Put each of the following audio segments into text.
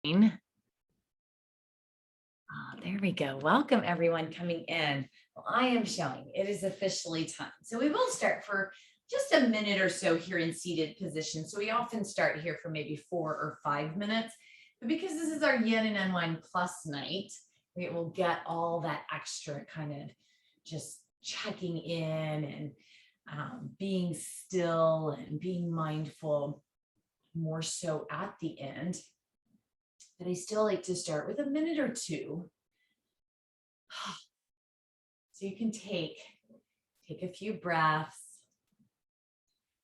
Oh, there we go. Welcome everyone coming in. Well, I am showing it is officially time. So we will start for just a minute or so here in seated position. So we often start here for maybe 4 or 5 minutes, but because this is our Yin and Unwind Plus night, we will get all that extra kind of just checking in and being still and being mindful more so at the end. But I still like to start with a minute or two. So you can take a few breaths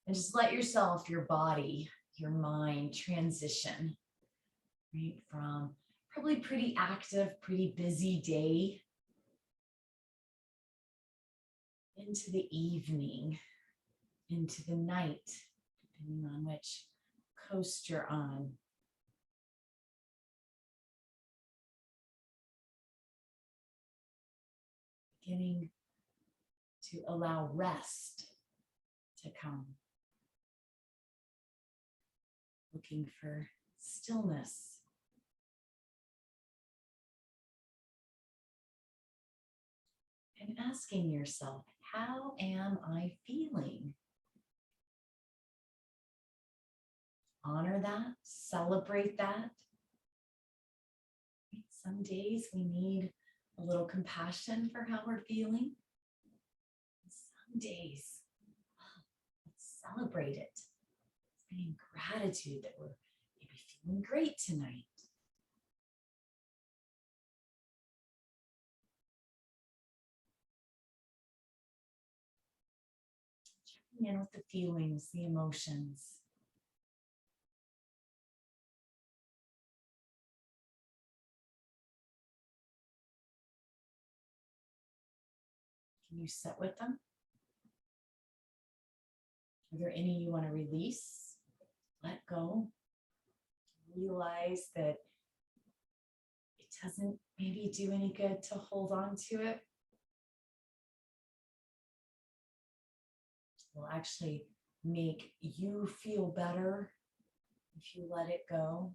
and just let yourself, your body, your mind transition, right, from probably pretty active, pretty busy day into the evening, into the night, depending on which coast you're on. Beginning to allow rest to come. Looking for stillness. And asking yourself, how am I feeling? Honor that, celebrate that. Some days we need a little compassion for how we're feeling. Some days, let's celebrate it. Let's be in gratitude that we're maybe feeling great tonight. Checking in with the feelings, the emotions. Can you sit with them? Are there any you want to release? Let go. Realize that it doesn't maybe do any good to hold on to it. It will actually make you feel better if you let it go.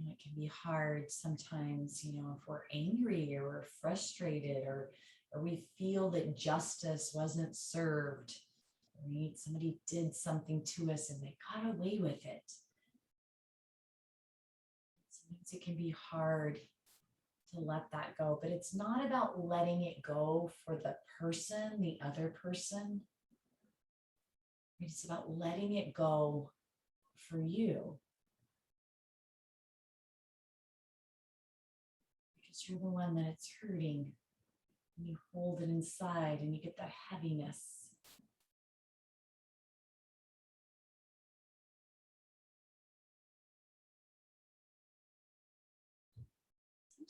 It can be hard sometimes, if we're angry or we're frustrated or we feel that justice wasn't served, right? Somebody did something to us and they got away with it. Sometimes it can be hard to let that go, but it's not about letting it go for the person, the other person. It's about letting it go for you. Because you're the one that it's hurting. And you hold it inside and you get that heaviness.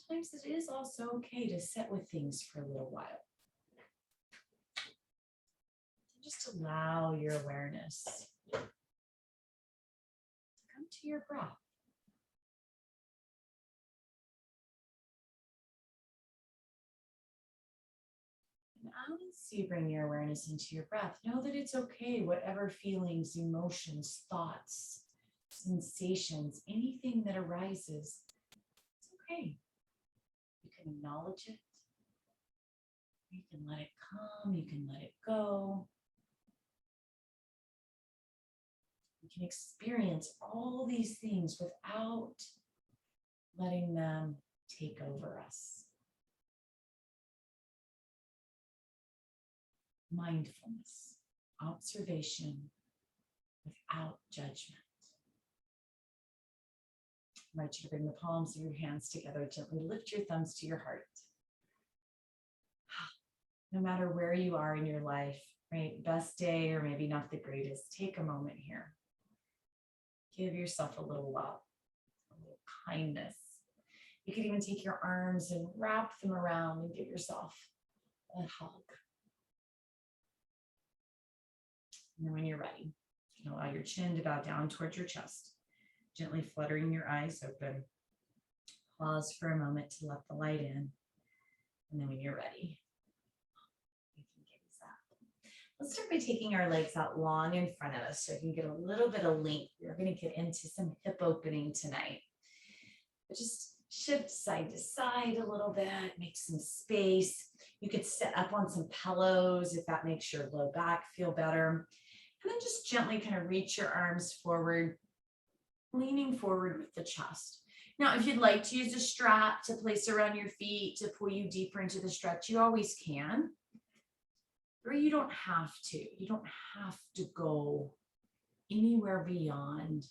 Sometimes it is also okay to sit with things for a little while. Just allow your awareness to come to your breath. And as you bring your awareness into your breath, know that it's okay, whatever feelings, emotions, thoughts, sensations, anything that arises, it's okay. You can acknowledge it. You can let it come, you can let it go. You can experience all these things without letting them take over us. Mindfulness, observation without judgment. I invite you to bring the palms of your hands together. Gently lift your thumbs to your heart. No matter where you are in your life, right? Best day or maybe not the greatest, take a moment here. Give yourself a little love, a little kindness. You could even take your arms and wrap them around and give yourself a hug. And then when you're ready, you can allow your chin to bow down towards your chest, gently fluttering your eyes open. Pause for a moment to let the light in. And then when you're ready, you can gaze up. Let's start by taking our legs out long in front of us so we can get a little bit of length. We're going to get into some hip opening tonight. But just shift side to side a little bit, make some space. You could sit up on some pillows if that makes your low back feel better. And then just gently kind of reach your arms forward, leaning forward with the chest. Now, if you'd like to use a strap to place around your feet to pull you deeper into the stretch, you always can. Or you don't have to. You don't have to go anywhere beyond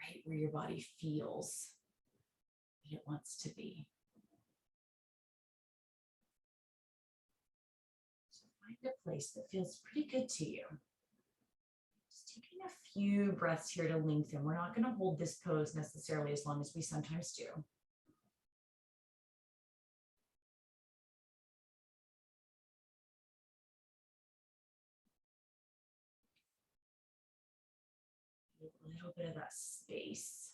right where your body feels that it wants to be. So find a place that feels pretty good to you. Just taking a few breaths here to lengthen. We're not going to hold this pose necessarily as long as we sometimes do. A little bit of that space,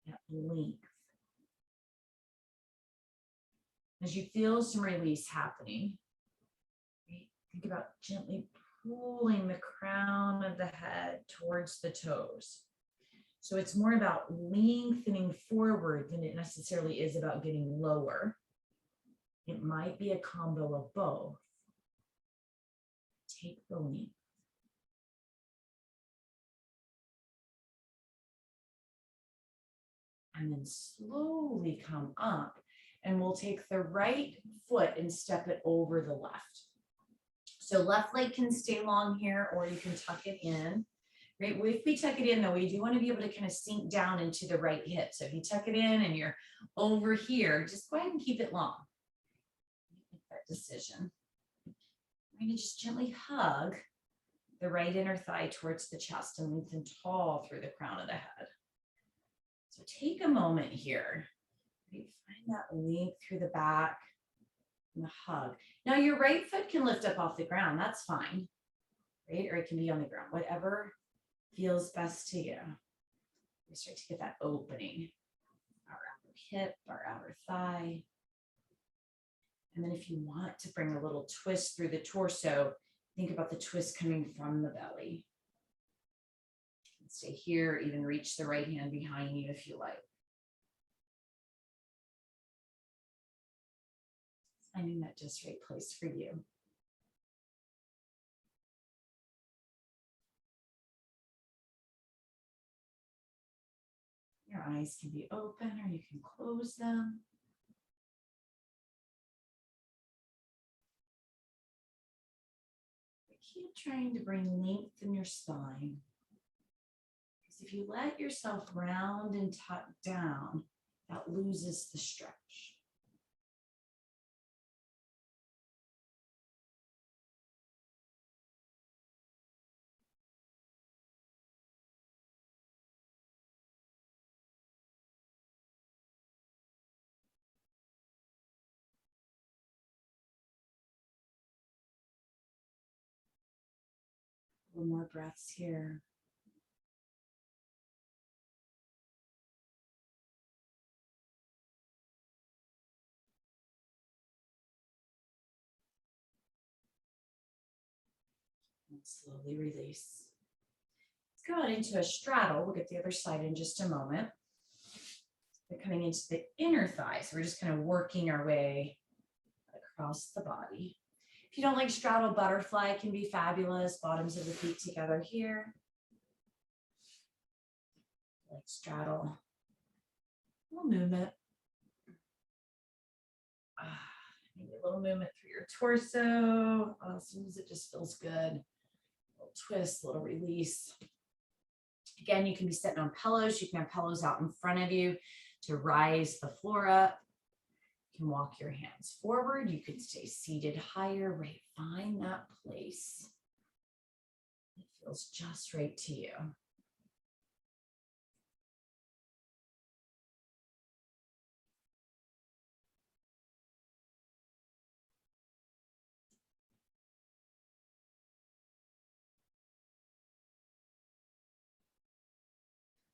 that length. As you feel some release happening, right? Think about gently pulling the crown of the head towards the toes. So it's more about lengthening forward than it necessarily is about getting lower. It might be a combo of both. Take the length. And then slowly come up, and we'll take the right foot and step it over the left. So left leg can stay long here, or you can tuck it in. Right? If we tuck it in though, we do want to be able to kind of sink down into the right hip. So if you tuck it in and you're over here, just go ahead and keep it long. Make that decision. We're going to just gently hug the right inner thigh towards the chest and lengthen tall through the crown of the head. So take a moment here. Right? Find that length through the back and the hug. Now your right foot can lift up off the ground. That's fine. Right? Or it can be on the ground. Whatever feels best to you. We start to get that opening. Our outer hip, our outer thigh. And then if you want to bring a little twist through the torso, think about the twist coming from the belly. Stay here, even reach the right hand behind you if you like. Finding that just right place for you. Your eyes can be open or you can close them. But keep trying to bring length in your spine. If you let yourself round and tuck down, that loses the stretch. A little more breaths here. And slowly release. Let's go out into a straddle. We'll get the other side in just a moment. We're coming into the inner thigh. So we're just kind of working our way across the body. If you don't like straddle, butterfly can be fabulous. Bottoms of the feet together here. Like straddle. A little movement. Maybe a little movement through your torso. As soon as it just feels good. A little twist, a little release. Again, you can be sitting on pillows. You can have pillows out in front of you to rise the floor up. You can walk your hands forward. You can stay seated higher, right? Find that place. It feels just right to you.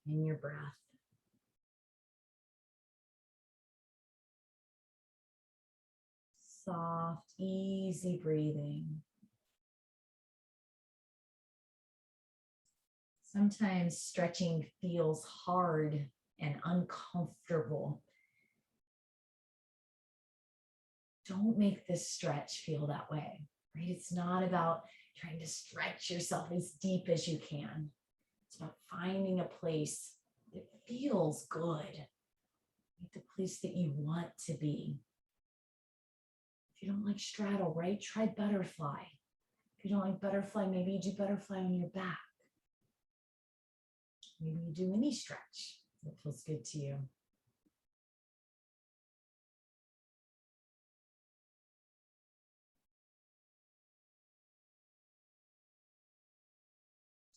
In your breath. Soft, easy breathing. Sometimes stretching feels hard and uncomfortable. Don't make this stretch feel that way, right? It's not about trying to stretch yourself as deep as you can. It's about finding a place that feels good, the place that you want to be. If you don't like straddle, right? Try butterfly. If you don't like butterfly, maybe you do butterfly on your back. Maybe you do any stretch that feels good to you.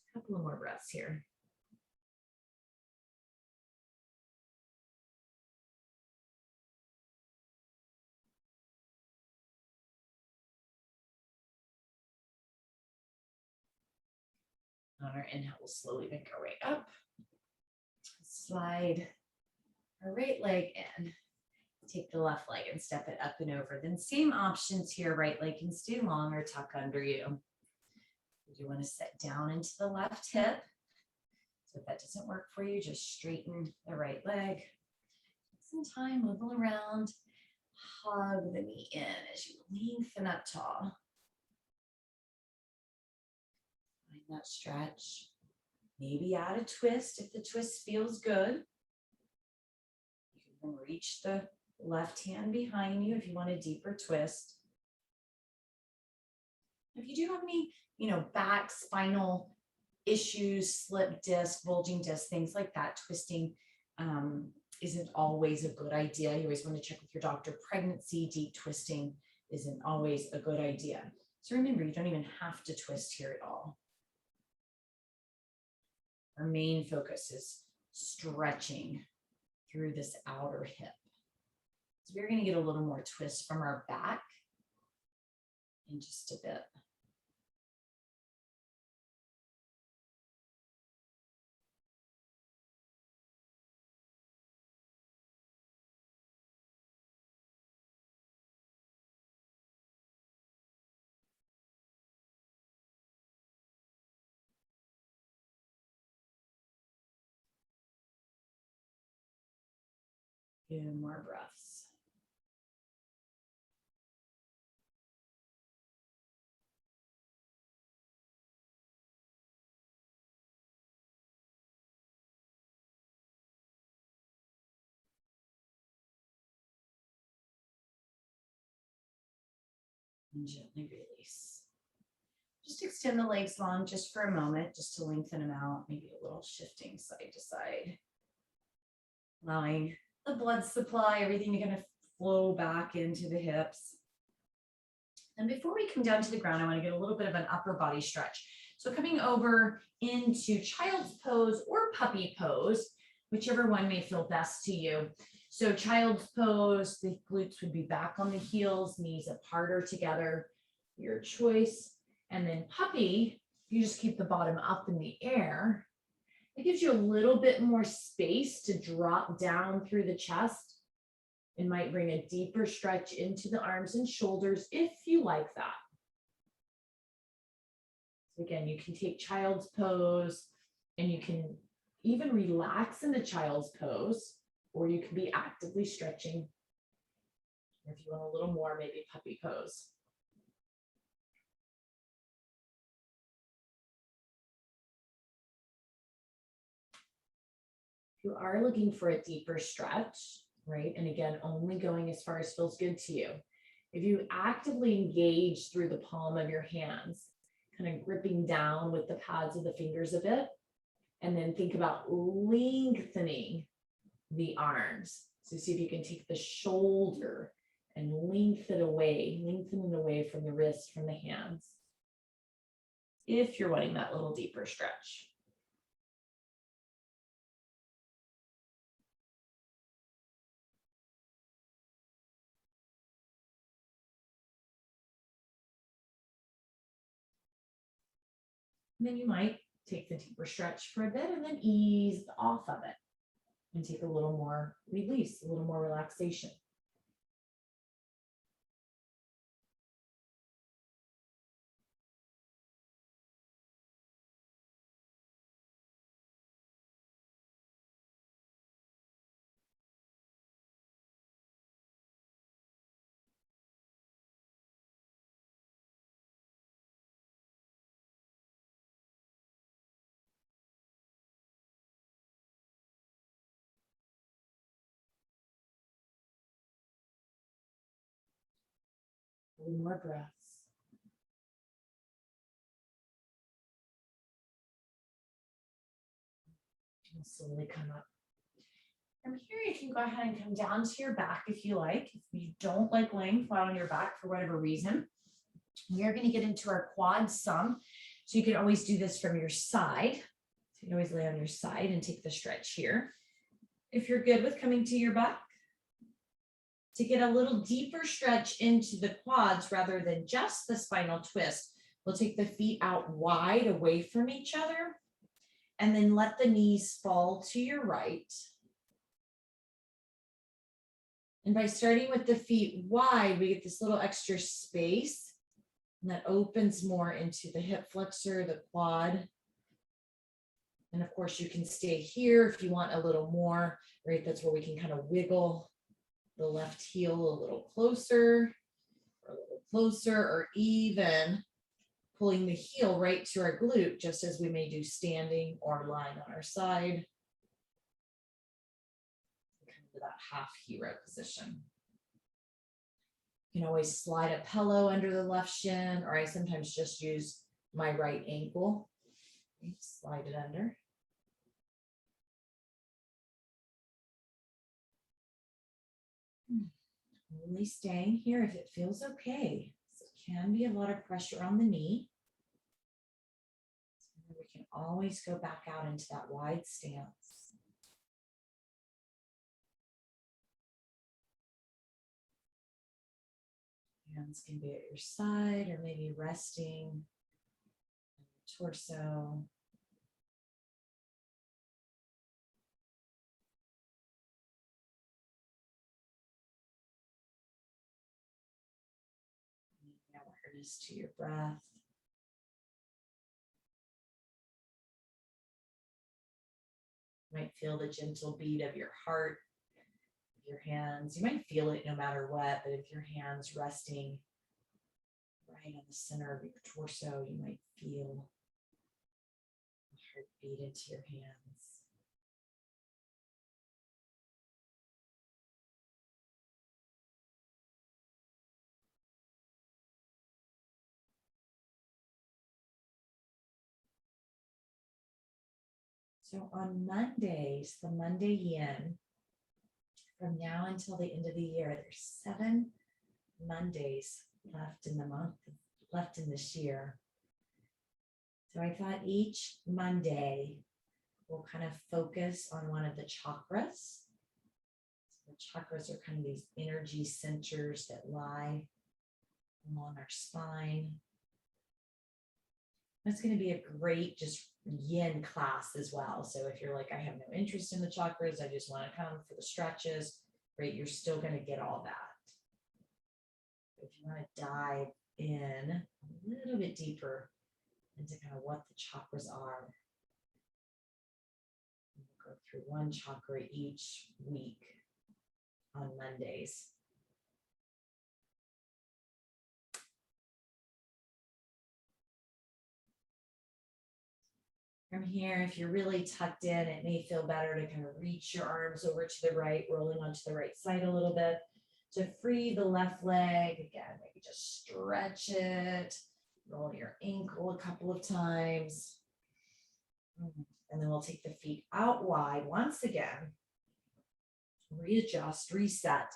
A couple of more breaths here. On our inhale, we'll slowly make our way up. Slide our right leg in. Take the left leg and step it up and over. Then same options here. Right leg can stay long or tuck under you. You want to set down into the left hip. So if that doesn't work for you, just straighten the right leg. Take some time, wiggle around. Hug the knee in as you lengthen up tall. Find that stretch. Maybe add a twist if the twist feels good. You can reach the left hand behind you if you want a deeper twist. If you do have any, back spinal issues, slip disc, bulging disc, things like that, twisting isn't always a good idea. You always want to check with your doctor. Pregnancy, deep twisting isn't always a good idea. So remember, you don't even have to twist here at all. Our main focus is stretching through this outer hip. So we're going to get a little more twist from our back in just a bit. Few more breaths. And gently release. Just extend the legs long just for a moment, just to lengthen them out, maybe a little shifting side to side. Allowing the blood supply, everything to kind of flow back into the hips. And before we come down to the ground, I want to get a little bit of an upper body stretch. So coming over into child's pose or puppy pose, whichever one may feel best to you. So child's pose, the glutes would be back on the heels, knees apart or together, your choice. And then puppy, you just keep the bottom up in the air. It gives you a little bit more space to drop down through the chest. It might bring a deeper stretch into the arms and shoulders if you like that. So again, you can take child's pose and you can even relax in the child's pose, or you can be actively stretching. Or if you want a little more, maybe puppy pose. If you are looking for a deeper stretch, right? And again, only going as far as feels good to you. If you actively engage through the palm of your hands, kind of gripping down with the pads of the fingers a bit, and then think about lengthening the arms. So see if you can take the shoulder and lengthen it away from the wrist, from the hands. If you're wanting that little deeper stretch. And then you might take the deeper stretch for a bit and then ease off of it and take a little more release, a little more relaxation. A little more breaths. And slowly come up. From here, you can go ahead and come down to your back if you like. If you don't like laying flat on your back for whatever reason, we are going to get into our quad some. So you can always do this from your side. So you can always lay on your side and take the stretch here. If you're good with coming to your back, to get a little deeper stretch into the quads rather than just the spinal twist, we'll take the feet out wide away from each other and then let the knees fall to your right. And by starting with the feet wide, we get this little extra space, and that opens more into the hip flexor, the quad. And of course, you can stay here if you want a little more, right? That's where we can kind of wiggle the left heel a little closer, or even pulling the heel right to our glute, just as we may do standing or lying on our side. That half hero position. You can always slide a pillow under the left shin, or I sometimes just use my right ankle. Slide it under. Only staying here if it feels okay. So it can be a lot of pressure on the knee. So we can always go back out into that wide stance. Hands can be at your side or maybe resting on your torso. Now awareness to your breath. You might feel the gentle beat of your heart. Your hands, you might feel it no matter what, but if your hands resting right on the center of your torso, you might feel the heartbeat into your hands. So on Mondays, the Monday yin, from now until the end of the year, there's 7 Mondays left in the month, left in this year. So I thought each Monday we'll kind of focus on one of the chakras. So the chakras are kind of these energy centers that lie along our spine. That's going to be a great just yin class as well. So if you're like, I have no interest in the chakras, I just want to come for the stretches, right? You're still going to get all that. If you want to dive in a little bit deeper into kind of what the chakras are, we'll go through one chakra each week on Mondays. From here, if you're really tucked in, it may feel better to kind of reach your arms over to the right, rolling onto the right side a little bit. To free the left leg, again, maybe just stretch it, roll your ankle a couple of times. And then we'll take the feet out wide once again. Readjust, reset.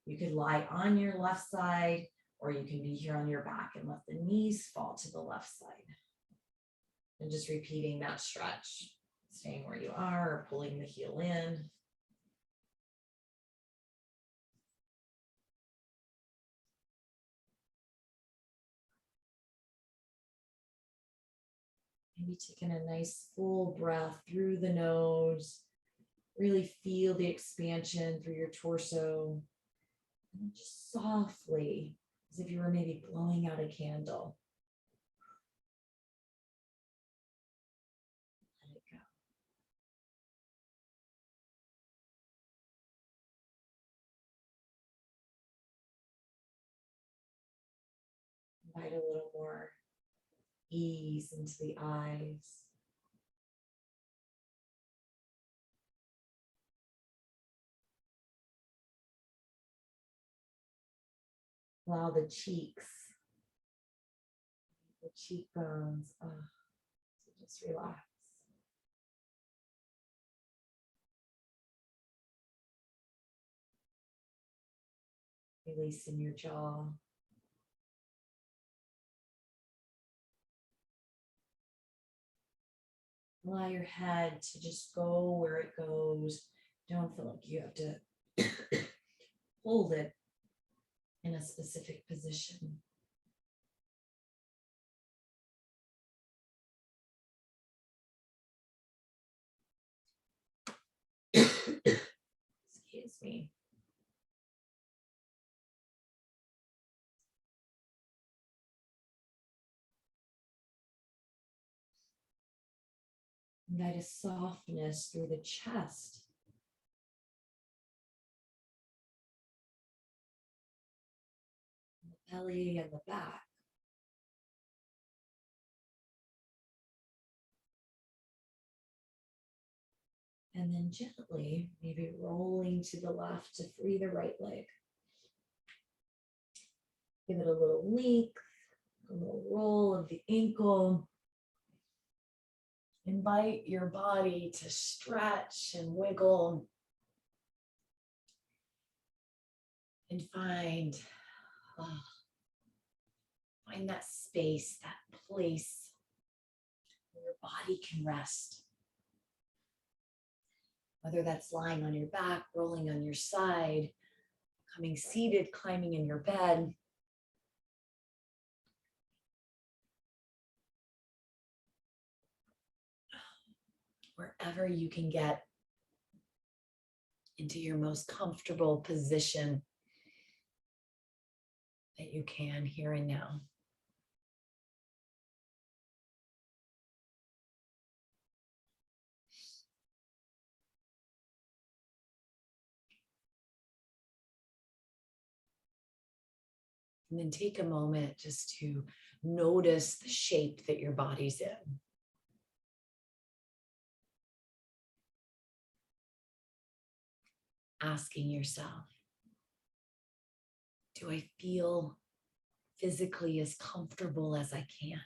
You could lie on your left side, or you can be here on your back and let the knees fall to the left side. And just repeating that stretch, staying where you are or pulling the heel in. Maybe taking a nice full breath through the nose. Really feel the expansion through your torso. And then just softly, as if you were maybe blowing out a candle. Let it go. Invite a little more ease into the eyes. Allow the cheeks, the cheekbones, to just relax. Releasing your jaw. Allow your head to just go where it goes. Don't feel like you have to hold it in a specific position. Excuse me. Invite a softness through the chest. The belly and the back. And then gently, maybe rolling to the left to free the right leg. Give it a little length, a little roll of the ankle. Invite your body to stretch and wiggle. And find that space, that place where your body can rest. Whether that's lying on your back, rolling on your side, coming seated, climbing in your bed. Wherever you can get into your most comfortable position that you can here and now. And then take a moment just to notice the shape that your body's in. Asking yourself, do I feel physically as comfortable as I can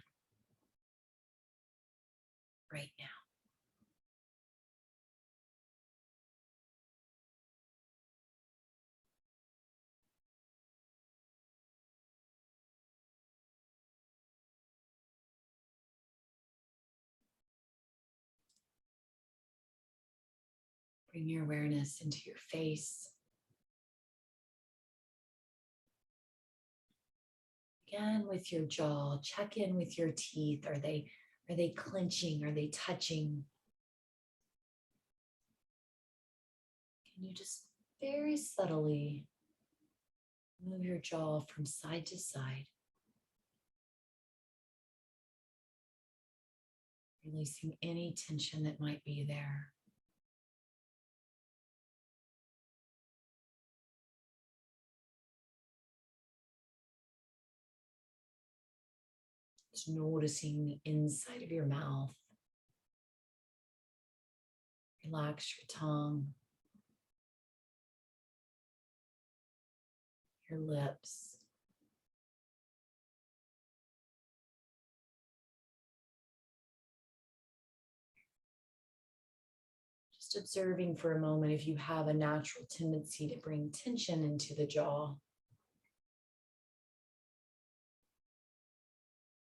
right now? Bring your awareness into your face. Again, with your jaw, check in with your teeth. Are they clenching? Are they touching? Can you just very subtly move your jaw from side to side, releasing any tension that might be there. Just noticing the inside of your mouth. Relax your tongue, your lips. Just observing for a moment if you have a natural tendency to bring tension into the jaw,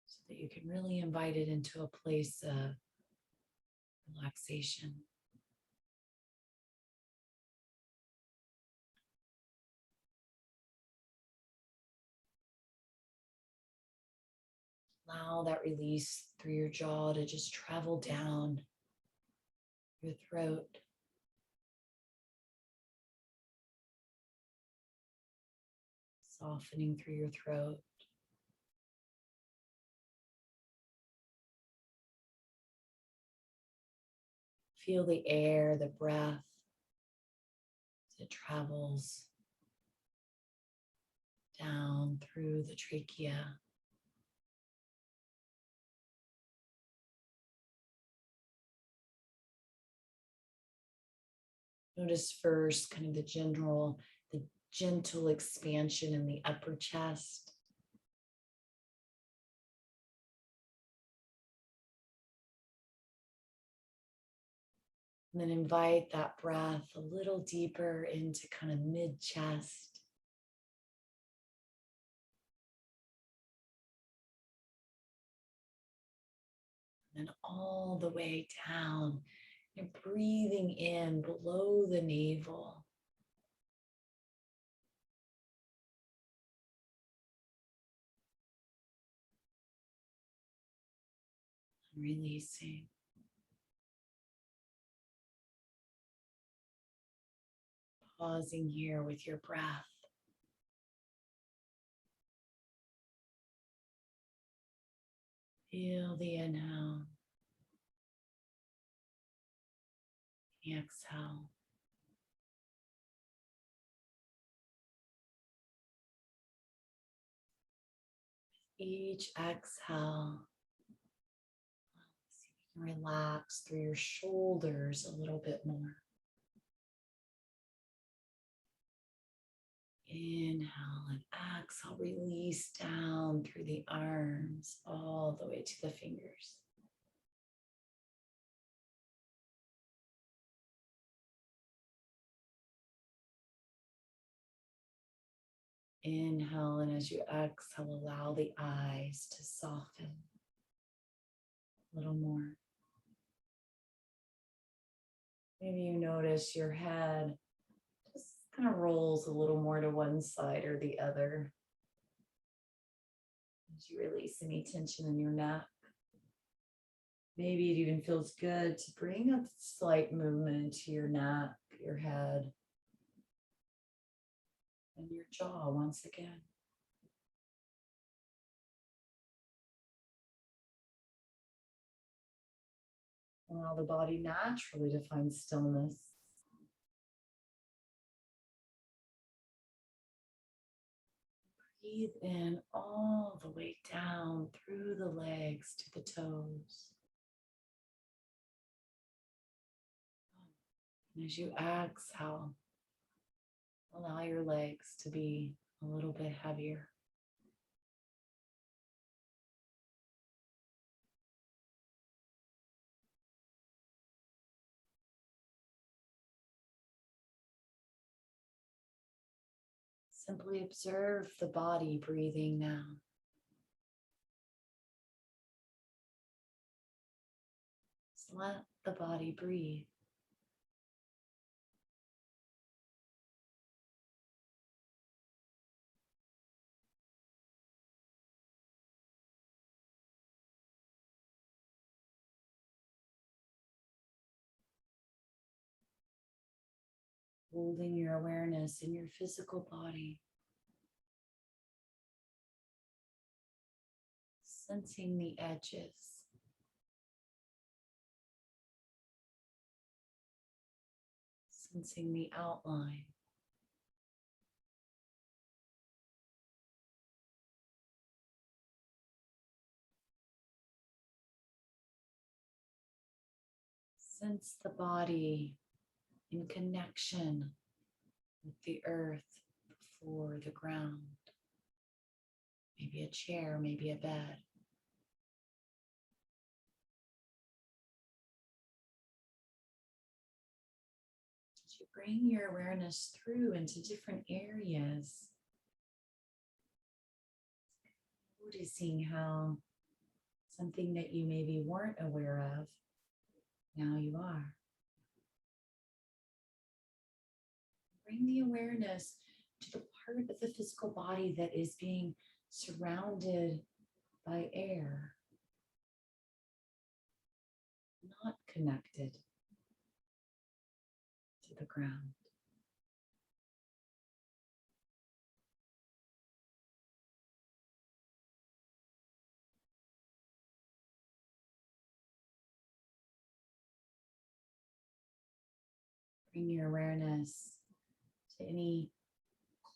so that you can really invite it into a place of relaxation. Allow that release through your jaw to just travel down your throat. Softening through your throat. Feel the air, the breath, as it travels down through the trachea. Notice first kind of the gentle expansion in the upper chest. And then invite that breath a little deeper into kind of mid-chest. And then all the way down and breathing in below the navel. And releasing. Pausing here with your breath. Feel the inhale, the exhale. Each exhale, see if you can relax through your shoulders a little bit more. Inhale and exhale, release down through the arms all the way to the fingers. Inhale, and as you exhale, allow the eyes to soften a little more. Maybe you notice your head just kind of rolls a little more to one side or the other as you release any tension in your neck. Maybe it even feels good to bring a slight movement to your neck, your head, and your jaw once again. Allow the body naturally to find stillness. Breathe in all the way down through the legs to the toes. And as you exhale, allow your legs to be a little bit heavier. Simply observe the body breathing now. Just let the body breathe. Holding your awareness in your physical body. Sensing the edges. Sensing the outline. Sense the body in connection with the earth before the ground. Maybe a chair, maybe a bed. As you bring your awareness through into different areas, noticing how something that you maybe weren't aware of, now you are. Bring the awareness to the part of the physical body that is being surrounded by air, not connected to the ground. Bring your awareness to any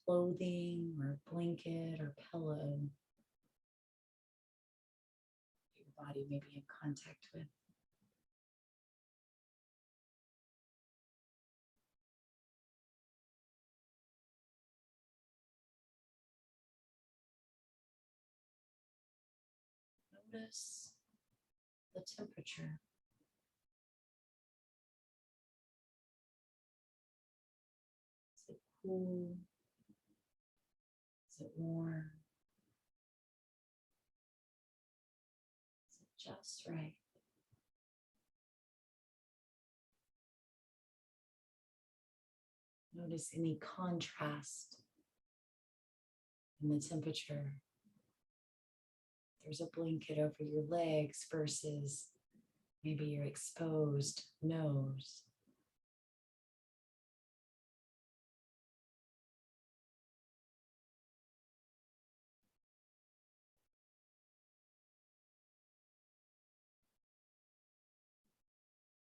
clothing or blanket or pillow your body may be in contact with. Notice the temperature. Is it cool? Is it warm? Is it just right? Notice any contrast in the temperature. There's a blanket over your legs versus maybe your exposed nose.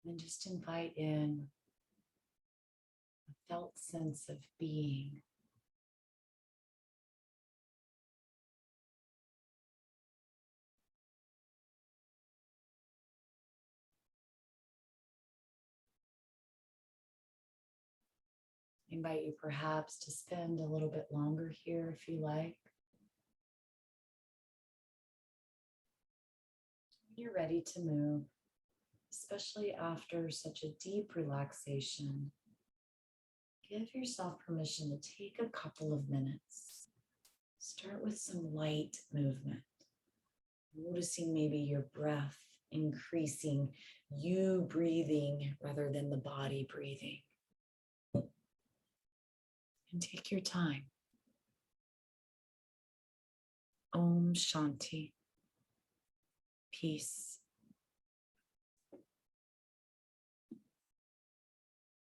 And just invite in a felt sense of being. I invite you perhaps to spend a little bit longer here if you like. When you're ready to move, especially after such a deep relaxation, give yourself permission to take a couple of minutes. Start with some light movement. Noticing maybe your breath increasing, you breathing rather than the body breathing. And take your time. Om Shanti. Peace